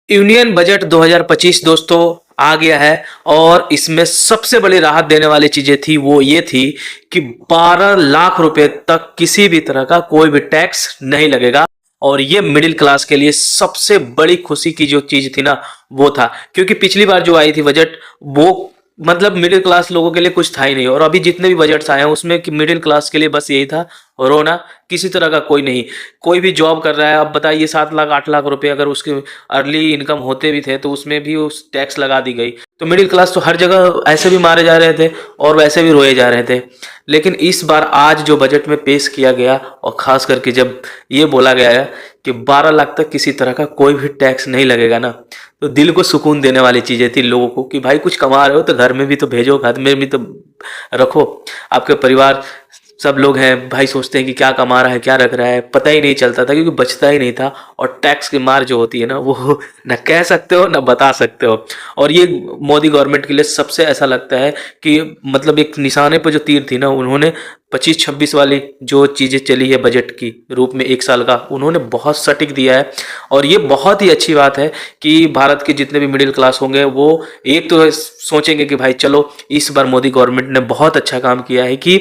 Union budget 2025 दोस्तों आ गया है। और इसमें सबसे बड़ी राहत देने वाली चीजें थी वो ये थी कि 12 लाख रुपए तक किसी भी तरह का कोई भी टैक्स नहीं लगेगा। और ये मिडिल क्लास के लिए सबसे बड़ी खुशी की जो चीज थी ना वो था, क्योंकि पिछली बार जो आई थी बजट वो मतलब मिडिल क्लास लोगों के लिए कुछ था ही नहीं। और अभी जितने भी बजट्स आए हैं उसमें कि मिडिल क्लास के लिए बस यही था, रोना। किसी तरह का कोई नहीं। कोई भी जॉब कर रहा है, अब बताइए 7 लाख 8 लाख रुपए अगर उसके अर्ली इनकम होते भी थे तो उसमें भी उस टैक्स लगा दी गई। तो मिडिल क्लास तो हर जगह ऐसे भी मारे जा रहे थे और वैसे भी रोए जा रहे थे। लेकिन इस बार आज जो बजट में पेश किया गया और खास करके जब ये बोला गया है कि 12 लाख तक किसी तरह का कोई भी टैक्स नहीं लगेगा ना, तो दिल को सुकून देने वाली चीजें थी लोगों को कि भाई कुछ कमा रहे हो तो घर में भी तो भेजो, घर में भी तो रखो। आपके परिवार सब लोग हैं भाई, सोचते हैं कि क्या कमा रहा है क्या रख रहा है, पता ही नहीं चलता था क्योंकि बचता ही नहीं था। और टैक्स की मार जो होती है ना वो न कह सकते हो न बता सकते हो। और ये मोदी गवर्नमेंट के लिए सबसे ऐसा लगता है कि मतलब एक निशाने पर जो तीर थी ना, उन्होंने 25-26 वाली जो चीज़ें चली है बजट की रूप में 1 साल का, उन्होंने बहुत सटीक दिया है। और ये बहुत ही अच्छी बात है कि भारत के जितने भी मिडिल क्लास होंगे वो एक तो सोचेंगे कि भाई चलो इस बार मोदी गवर्नमेंट ने बहुत अच्छा काम किया है कि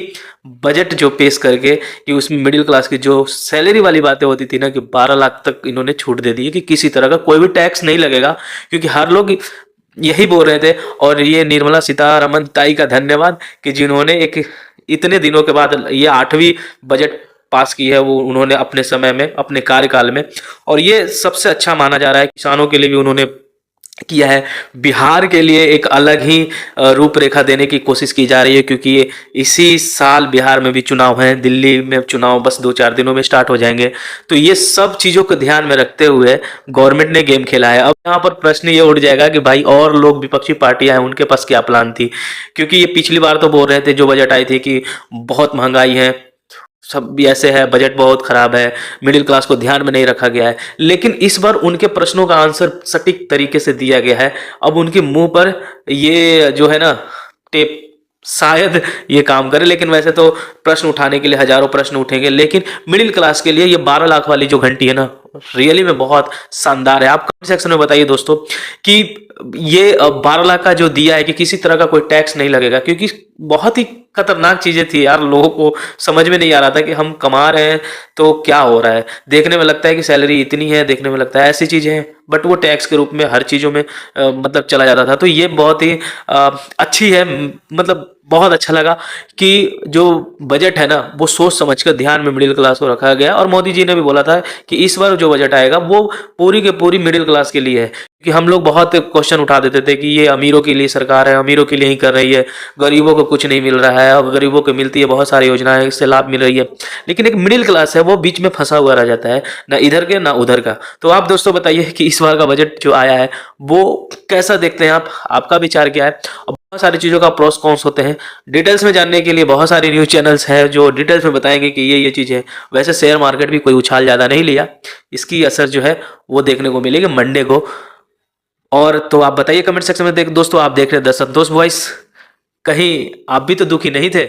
बजट जो पेश करके कि उसमें मिडिल क्लास की जो सैलरी वाली बातें होती थी ना कि 12 लाख तक इन्होंने छूट दे दी है कि किसी तरह का कोई भी टैक्स नहीं लगेगा। क्योंकि हर लोग यही बोल रहे थे। और ये निर्मला सीतारमन ताई का धन्यवाद कि जिन्होंने एक इतने दिनों के बाद ये 8वीं बजट पास की है वो उन्होंने अपने समय में अपने कार्यकाल में। और ये सबसे अच्छा माना जा रहा है, किसानों के लिए भी उन्होंने किया है। बिहार के लिए एक अलग ही रूपरेखा देने की कोशिश की जा रही है क्योंकि ये इसी साल बिहार में भी चुनाव है, दिल्ली में चुनाव बस 2-4 दिनों में स्टार्ट हो जाएंगे। तो ये सब चीज़ों को ध्यान में रखते हुए गवर्नमेंट ने गेम खेला है। अब यहाँ पर प्रश्न ये उठ जाएगा कि भाई और लोग विपक्षी पार्टियां हैं उनके पास क्या प्लान थी, क्योंकि ये पिछली बार तो बोल रहे थे जो बजट आई थी कि बहुत महंगाई है, सब भी ऐसे है, बजट बहुत खराब है, मिडिल क्लास को ध्यान में नहीं रखा गया है। लेकिन इस बार उनके प्रश्नों का आंसर सटीक तरीके से दिया गया है। अब उनके मुंह पर ये जो है ना टेप शायद ये काम करे। लेकिन वैसे तो प्रश्न उठाने के लिए हजारों प्रश्न उठेंगे, लेकिन मिडिल क्लास के लिए ये 12 लाख वाली जो घंटी है ना रियली में बहुत शानदार है। आप कमेंट सेक्शन में बताइए दोस्तों कि ये 12 लाख का जो दिया है कि किसी तरह का कोई टैक्स नहीं लगेगा, क्योंकि बहुत ही खतरनाक चीजें थी यार। लोगों को समझ में नहीं आ रहा था कि हम कमा रहे हैं तो क्या हो रहा है। देखने में लगता है कि सैलरी इतनी है, देखने में लगता है ऐसी चीजें हैं, बट वो टैक्स के रूप में हर चीजों में मतलब चला जाता था। तो ये बहुत ही अच्छी है, मतलब बहुत अच्छा लगा कि जो बजट है ना वो सोच समझ कर ध्यान में मिडिल क्लास को रखा गया। और मोदी जी ने भी बोला था कि इस बार जो बजट आएगा वो पूरी के पूरी मिडिल क्लास के लिए है। कि हम लोग बहुत क्वेश्चन उठा देते थे कि ये अमीरों के लिए सरकार है, अमीरों के लिए ही कर रही है, गरीबों को कुछ नहीं मिल रहा है। अब गरीबों को मिलती है बहुत सारी योजनाएं, इससे लाभ मिल रही है, लेकिन एक मिडिल क्लास है वो बीच में फंसा हुआ रह जाता है, ना इधर के ना उधर का। तो आप दोस्तों बताइए कि इस बार का बजट जो आया है वो कैसा देखते हैं आप, आपका विचार क्या है। और बहुत सारी चीज़ों का प्रोस कॉन्स होते हैं, डिटेल्स में जानने के लिए बहुत सारी न्यूज़ चैनल्स हैं जो डिटेल्स में बताएंगे कि ये चीज़ है। वैसे शेयर मार्केट भी कोई उछाल ज़्यादा नहीं लिया, इसकी असर जो है वो देखने को मिलेगी मंडे को। और तो आप बताइए कमेंट सेक्शन में। देख दोस्तों, आप देख रहे हैं द संतोष वॉइस, कहीं आप भी तो दुखी नहीं थे।